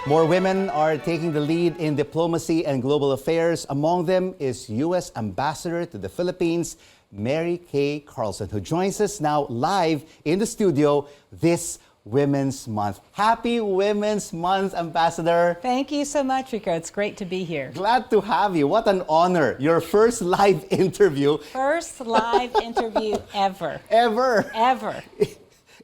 More women are taking the lead in diplomacy and global affairs. Among them is U.S. Ambassador to the Philippines, MaryKay Carlson, who joins us now live in the studio this Women's Month. Happy Women's Month, Ambassador. Thank you so much, Rico. It's great to be here. Glad to have you. What an honor. Your first live interview. First live interview ever. Ever. Ever.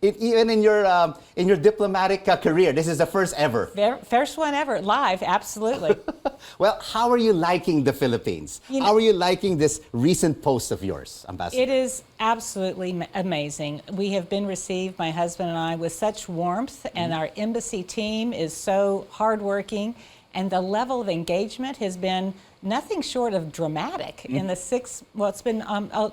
Even in your diplomatic career, this is the first ever. First one ever, live, absolutely. Well, how are you liking the Philippines? How are you liking this recent post of yours, Ambassador? It is absolutely amazing. We have been received, my husband and I, with such warmth, and our embassy team is so hardworking, and the level of engagement has been nothing short of dramatic in the it's been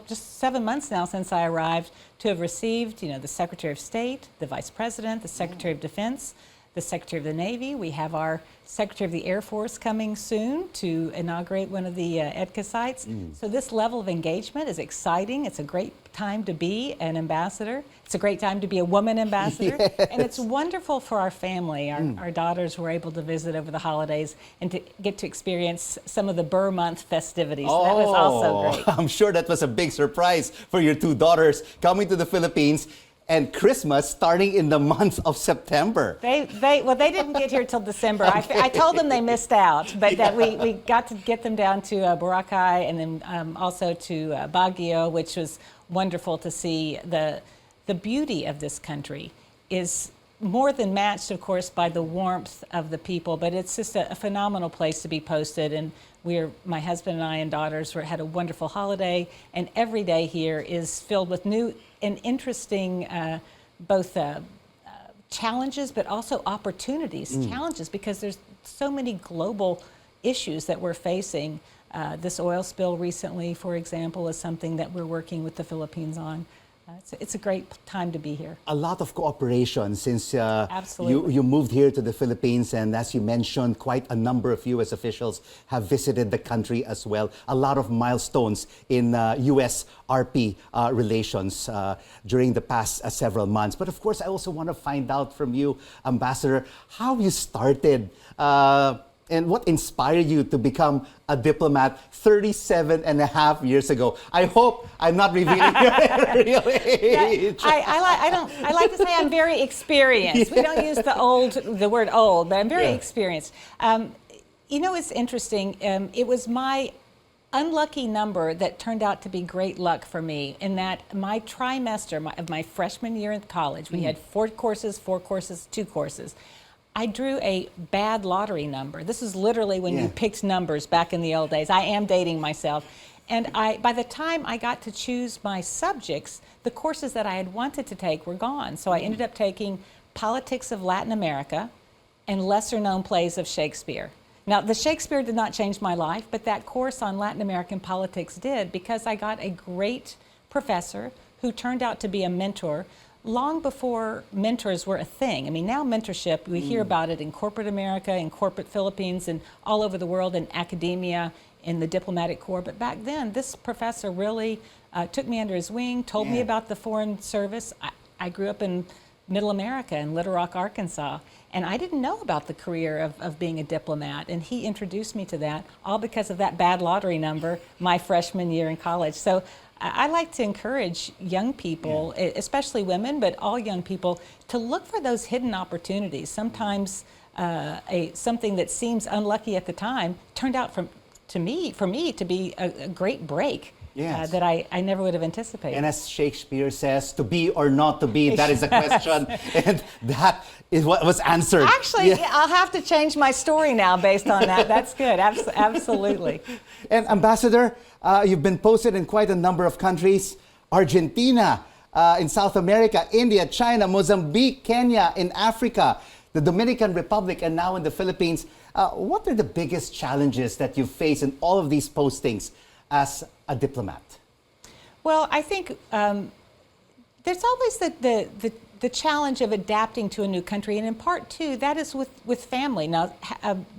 just 7 months now since I arrived, to have received, the Secretary of State, the Vice President, the Secretary of Defense, the Secretary of the Navy. We have our Secretary of the Air Force coming soon to inaugurate one of the EDCA sites. So this level of engagement is exciting. It's a great time to be an ambassador. It's a great time to be a woman ambassador. Yes. And it's wonderful for our family. Our daughters were able to visit over the holidays and to get to experience some of the Burr Month festivities. Oh, that was also great. I'm sure that was a big surprise for your two daughters coming to the Philippines. And Christmas starting in the month of September. They didn't get here till December. Okay. I told them they missed out, but that we got to get them down to Boracay and then also to Baguio, which was wonderful to see. The beauty of this country is more than matched, of course, by the warmth of the people, but it's just a phenomenal place to be posted. And my husband and I and daughters had a wonderful holiday, and every day here is filled with new and interesting both challenges, but also opportunities. Challenges because there's so many global issues that we're facing. This oil spill recently, for example, is something that we're working with the Philippines on. It's a great time to be here. A lot of cooperation since Absolutely. you moved here to the Philippines, and as you mentioned, quite a number of U.S. officials have visited the country as well. A lot of milestones in U.S.-RP relations during the past several months. But of course, I also want to find out from you, Ambassador, how you started and what inspired you to become a diplomat 37 and a half years ago? I hope I'm not revealing your real age. I like to say I'm very experienced. We don't use the word old, but I'm very experienced. It's interesting. It was my unlucky number that turned out to be great luck for me, in that my trimester of my freshman year in college, we had 4 courses, 2 courses. I drew a bad lottery number. This is literally when you picked numbers back in the old days. I am dating myself. And by the time I got to choose my subjects, the courses that I had wanted to take were gone. So I ended up taking Politics of Latin America and Lesser Known Plays of Shakespeare. Now, the Shakespeare did not change my life, but that course on Latin American politics did, because I got a great professor who turned out to be a mentor long before mentors were a thing. I mean, now mentorship, we hear about it in corporate America, in corporate Philippines, and all over the world, in academia, in the diplomatic corps. But back then, this professor really took me under his wing, told me about the Foreign Service. I grew up in Middle America, in Little Rock, Arkansas, and I didn't know about the career of being a diplomat. And he introduced me to that, all because of that bad lottery number my freshman year in college. So I like to encourage young people, especially women, but all young people, to look for those hidden opportunities. Sometimes something that seems unlucky at the time turned out for me to be a great break that I never would have anticipated. And as Shakespeare says, to be or not to be, that is a question. And that is what was answered. Actually, I'll have to change my story now based on that. That's good. Absolutely. And Ambassador, you've been posted in quite a number of countries. Argentina, in South America, India, China, Mozambique, Kenya, in Africa, the Dominican Republic, and now in the Philippines. What are the biggest challenges that you face in all of these postings as a diplomat? Well, I think there's always the challenge of adapting to a new country, and in part too, that is with family. Now,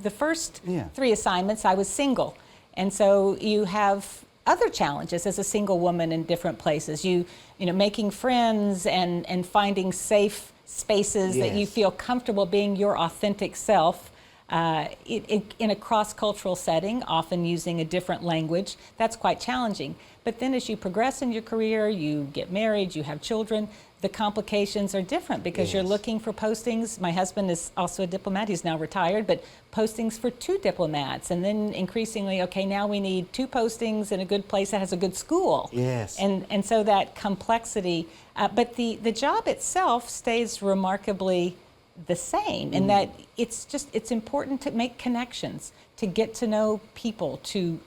the first 3 assignments, I was single, and so you have other challenges as a single woman in different places. You know, making friends and finding safe spaces that you feel comfortable being your authentic self in a cross-cultural setting, often using a different language. That's quite challenging. But then as you progress in your career, you get married, you have children, the complications are different because you're looking for postings. My husband is also a diplomat. He's now retired, but postings for 2 diplomats. And then increasingly, okay, now we need 2 postings in a good place that has a good school. Yes. And so that complexity, but the job itself stays remarkably the same in that it's important to make connections, to get to know people, to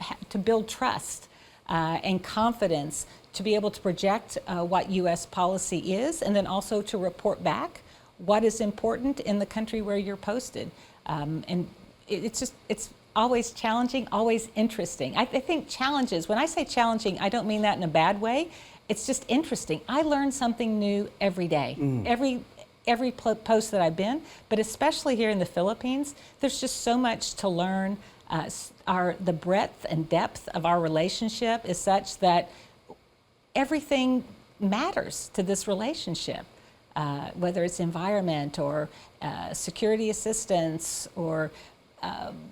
build trust and confidence, to be able to project what U.S. policy is, and then also to report back what is important in the country where you're posted. And it's always challenging, always interesting. I think challenges, when I say challenging, I don't mean that in a bad way. It's just interesting. I learn something new every day. Every post that I've been, but especially here in the Philippines, there's just so much to learn. The breadth and depth of our relationship is such that everything matters to this relationship, whether it's environment or security assistance or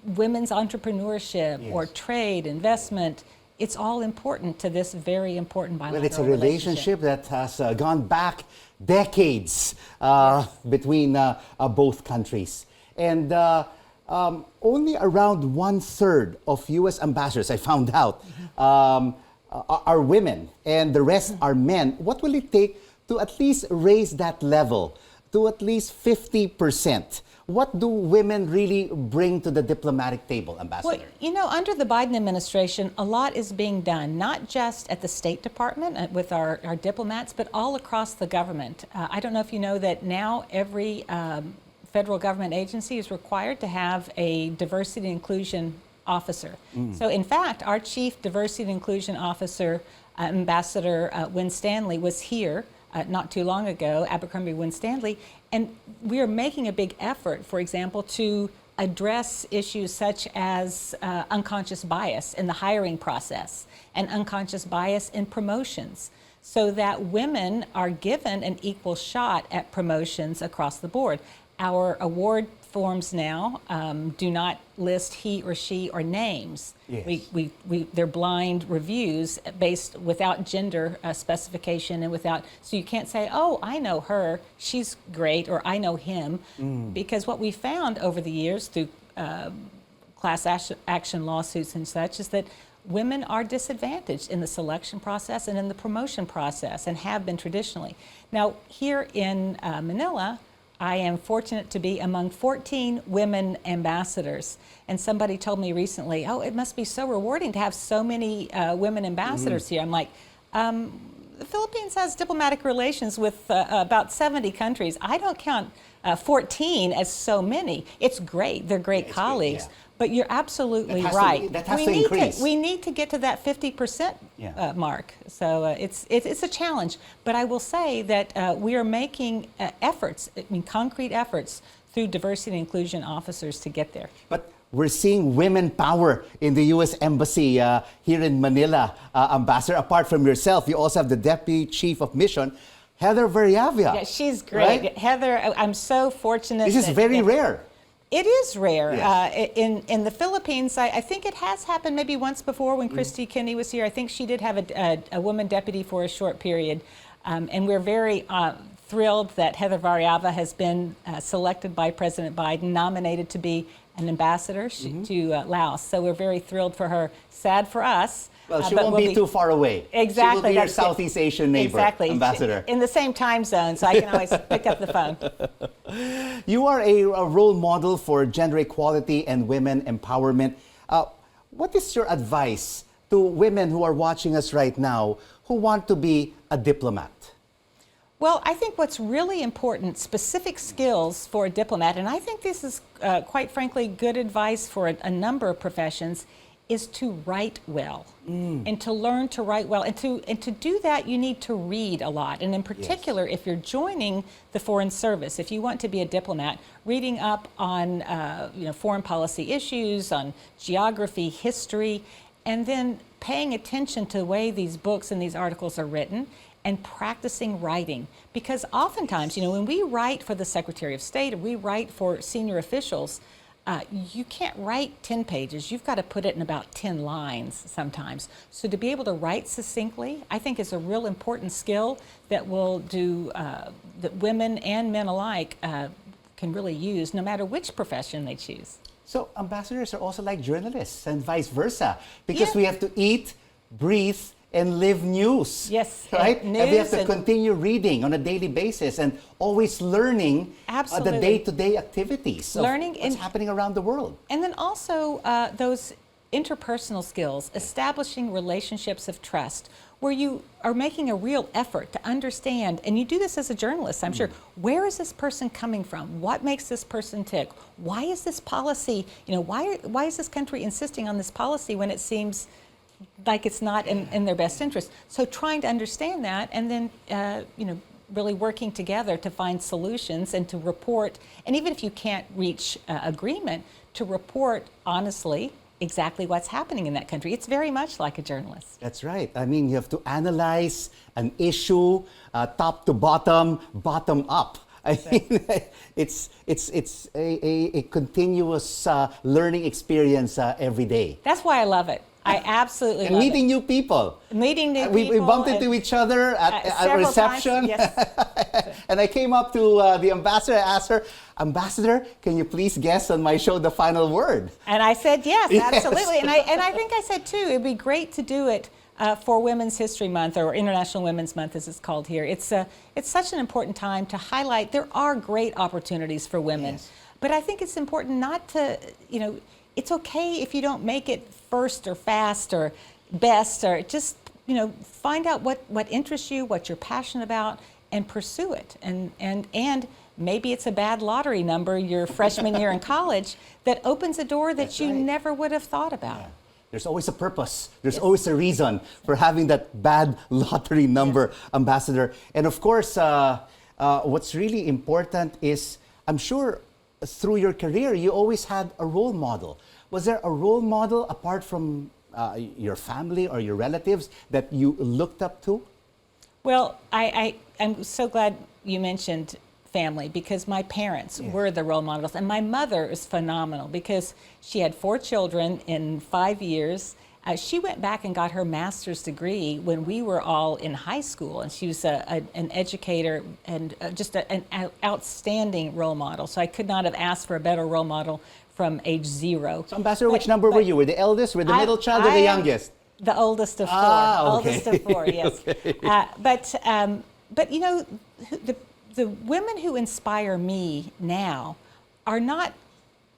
women's entrepreneurship or trade, investment. It's all important to this very important bilateral Well, it's a relationship that has gone back decades between both countries. And only around 1/3 of U.S. ambassadors, I found out, are women, and the rest are men. What will it take to at least raise that level to at least 50%? What do women really bring to the diplomatic table, Ambassador? Well, you know, under the Biden administration, a lot is being done, not just at the State Department with our diplomats, but all across the government. I don't know if you know that now every federal government agency is required to have a diversity and inclusion officer. So in fact, our chief diversity and inclusion officer, Ambassador Winstanley, was here not too long ago, Abercrombie Winstanley, and we are making a big effort, for example, to address issues such as unconscious bias in the hiring process and unconscious bias in promotions, so that women are given an equal shot at promotions across the board. Our award forms now do not list he or she or names. Yes. They're blind reviews based without gender specification and without, so you can't say, oh, I know her, she's great, or I know him, because what we found over the years through class action lawsuits and such is that women are disadvantaged in the selection process and in the promotion process, and have been traditionally. Now, here in Manila, I am fortunate to be among 14 women ambassadors. And somebody told me recently, oh, it must be so rewarding to have so many women ambassadors here. I'm like, the Philippines has diplomatic relations with about 70 countries. I don't count 14 as so many. It's great. They're great colleagues. Great, yeah. But you're absolutely right. That has to increase. We need to get to that 50% mark. So it's a challenge. But I will say that we are making efforts, concrete efforts, through diversity and inclusion officers to get there. But we're seeing women power in the U.S. Embassy here in Manila, Ambassador. Apart from yourself, you also have the Deputy Chief of Mission, Heather Variavia. Yeah, she's great. Right? Heather, I'm so fortunate. This is very rare. It is rare. Yes. In the Philippines, I think it has happened maybe once before when Christy Kinney was here. I think she did have a woman deputy for a short period. And we're very thrilled that Heather Variava has been selected by President Biden, nominated to be an ambassador to Laos. So we're very thrilled for her. Sad for us. Well, she won't be too far away. Exactly. She will be your Southeast Asian neighbor, Ambassador. In the same time zone, so I can always pick up the phone. You are a role model for gender equality and women empowerment. What is your advice to women who are watching us right now who want to be a diplomat? Well, I think what's really important, specific skills for a diplomat, and I think this is, quite frankly, good advice for a number of professions, is to write well and to learn to write well. And to do that, you need to read a lot. And in particular, if you're joining the Foreign Service, if you want to be a diplomat, reading up on foreign policy issues, on geography, history, and then paying attention to the way these books and these articles are written, and practicing writing. Because oftentimes, when we write for the Secretary of State or we write for senior officials, you can't write 10 pages. You've got to put it in about 10 lines sometimes. So to be able to write succinctly, I think is a real important skill that will do, that women and men alike can really use no matter which profession they choose. So ambassadors are also like journalists and vice versa, because Yeah. we have to eat, breathe, and live news. Yes, right? news and we have to and- continue reading on a daily basis and always learning the Absolutely. day-to-day activities Learning of what's in- happening around the world. And then also those interpersonal skills, establishing relationships of trust, where you are making a real effort to understand, and you do this as a journalist, I'm sure, where is this person coming from? What makes this person tick? Why is this policy, why is this country insisting on this policy when it seems like it's not in their best interest? So trying to understand that, and then, really working together to find solutions and to report, and even if you can't reach agreement, to report honestly exactly what's happening in that country. It's very much like a journalist. That's right. I mean, you have to analyze an issue top to bottom, bottom up. I mean, it's a continuous learning experience every day. That's why I love it. I absolutely And love meeting new people. it. Meeting new We people. bumped and, into each other at a several reception. times, yes. And I came up to the ambassador. I asked her, Ambassador, can you please guess on my show the final word? And I said yes, Yes. absolutely. And I think I said too, it'd be great to do it for Women's History Month, or International Women's Month as it's called here. It's such an important time to highlight there are great opportunities for women. Yes. But I think it's important not to, it's okay if you don't make it first or fast or best, or just, find out what interests you, what you're passionate about, and pursue it. And maybe it's a bad lottery number your freshman year in college that opens a door that That's you right. never would have thought about. Yeah. There's always a purpose. There's Yes. always a reason for having that bad lottery number, Ambassador. And of course, what's really important is, I'm sure through your career, you always had a role model. Was there a role model apart from your family or your relatives that you looked up to? Well, I'm so glad you mentioned family, because my parents were the role models, and my mother is phenomenal because she had 4 children in 5 years. She went back and got her master's degree when we were all in high school, and she was an educator and just an outstanding role model. So I could not have asked for a better role model from age 0. So, Ambassador, which number were you? Were the eldest, were the middle child, or the I am youngest? The oldest of 4. Ah, okay. Oldest of 4, yes. Okay. But the women who inspire me now are not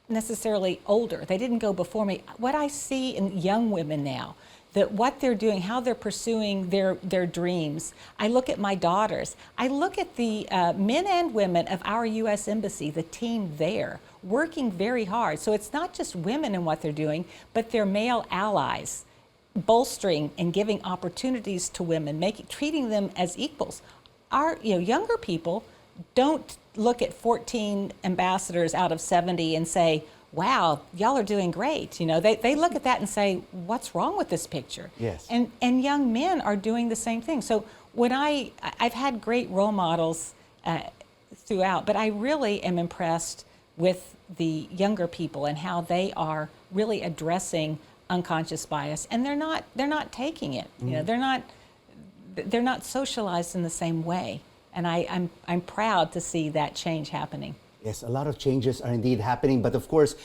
necessarily older. They didn't go before me. What I see in young women now, that what they're doing, how they're pursuing their dreams. I look at my daughters. I look at the men and women of our U.S. Embassy, the team there, working very hard. So it's not just women in what they're doing, but their male allies, bolstering and giving opportunities to women, treating them as equals. Our younger people don't look at 14 ambassadors out of 70 and say, wow, y'all are doing great. They look at that and say, what's wrong with this picture? Yes. And young men are doing the same thing. So when I've had great role models throughout, but I really am impressed with the younger people and how they are really addressing unconscious bias, and they're not taking it. They're not socialized in the same way, and I'm proud to see that change happening. Yes, a lot of changes are indeed happening, but of course,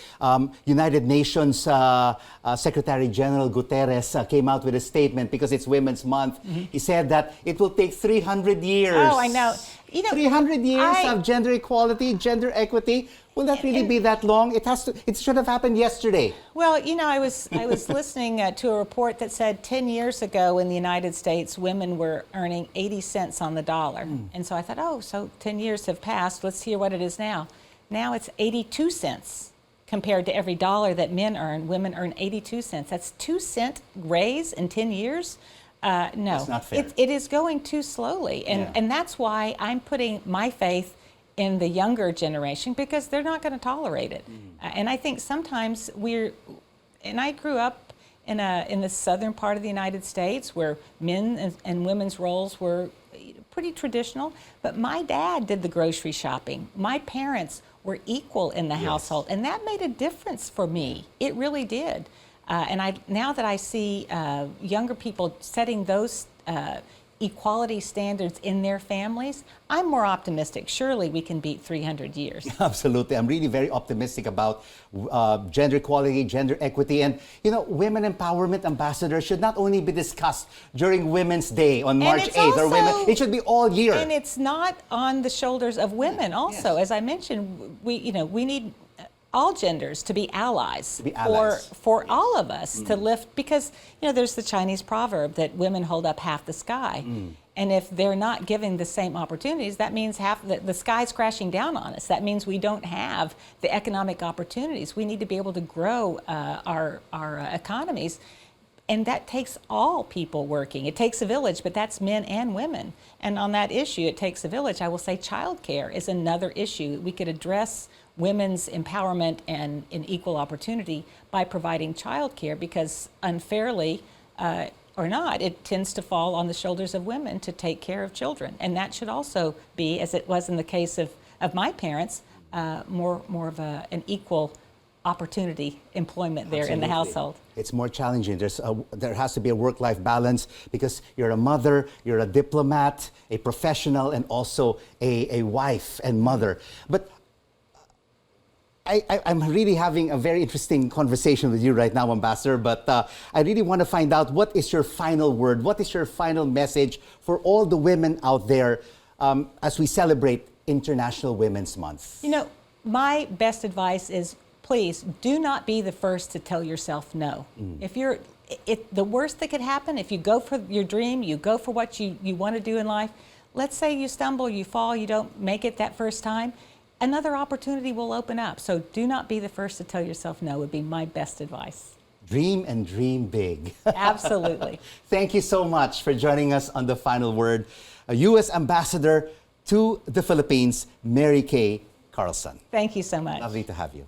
United Nations Secretary General Guterres came out with a statement because it's Women's Month. He said that it will take 300 years. Oh, I know. 300 years of gender equality, gender equity. Will that really be that long? It should have happened yesterday. Well, I was listening to a report that said 10 years ago in the United States, women were earning 80 cents on the dollar. And so I thought, so 10 years have passed. Let's hear what it is now. Now it's 82 cents compared to every dollar that men earn. Women earn 82 cents. That's 2-cent raise in 10 years. No, That's not fair. It is going too slowly. And that's why I'm putting my faith in the younger generation, because they're not going to tolerate it. And I think sometimes I grew up in the southern part of the United States where men and women's roles were pretty traditional, but my dad did the grocery shopping. My parents were equal in the household, and that made a difference for me. It really did. Now that I see younger people setting those equality standards in their families, I'm more optimistic. Surely we can beat 300 years. Absolutely. I'm really very optimistic about gender equality, gender equity, and women empowerment ambassadors should not only be discussed during Women's Day on March 8th or women. It should be all year. And it's not on the shoulders of women. Also, as I mentioned, we need all genders to be allies, for all of us to lift, because there's the Chinese proverb that women hold up half the sky. And if they're not given the same opportunities, that means half the sky's crashing down on us. That means we don't have the economic opportunities. We need to be able to grow our economies. And that takes all people working. It takes a village, but that's men and women. And on that issue, it takes a village. I will say childcare is another issue. We could address women's empowerment and equal opportunity by providing childcare, because unfairly or not, it tends to fall on the shoulders of women to take care of children. And that should also be, as it was in the case of my parents, more of an equal opportunity employment there in the household. It's more challenging. There has to be a work-life balance, because you're a mother, you're a diplomat, a professional, and also a wife and mother. But I'm really having a very interesting conversation with you right now, Ambassador, but I really want to find out, what is your final word? What is your final message for all the women out there as we celebrate International Women's Month? My best advice is, please do not be the first to tell yourself no. If the worst that could happen, if you go for your dream, you go for what you want to do in life, let's say you stumble, you fall, you don't make it that first time, another opportunity will open up. So do not be the first to tell yourself no would be my best advice. Dream and dream big. Absolutely. Thank you so much for joining us on The Final Word. U.S. Ambassador to the Philippines, MaryKay Carlson. Thank you so much. Lovely to have you.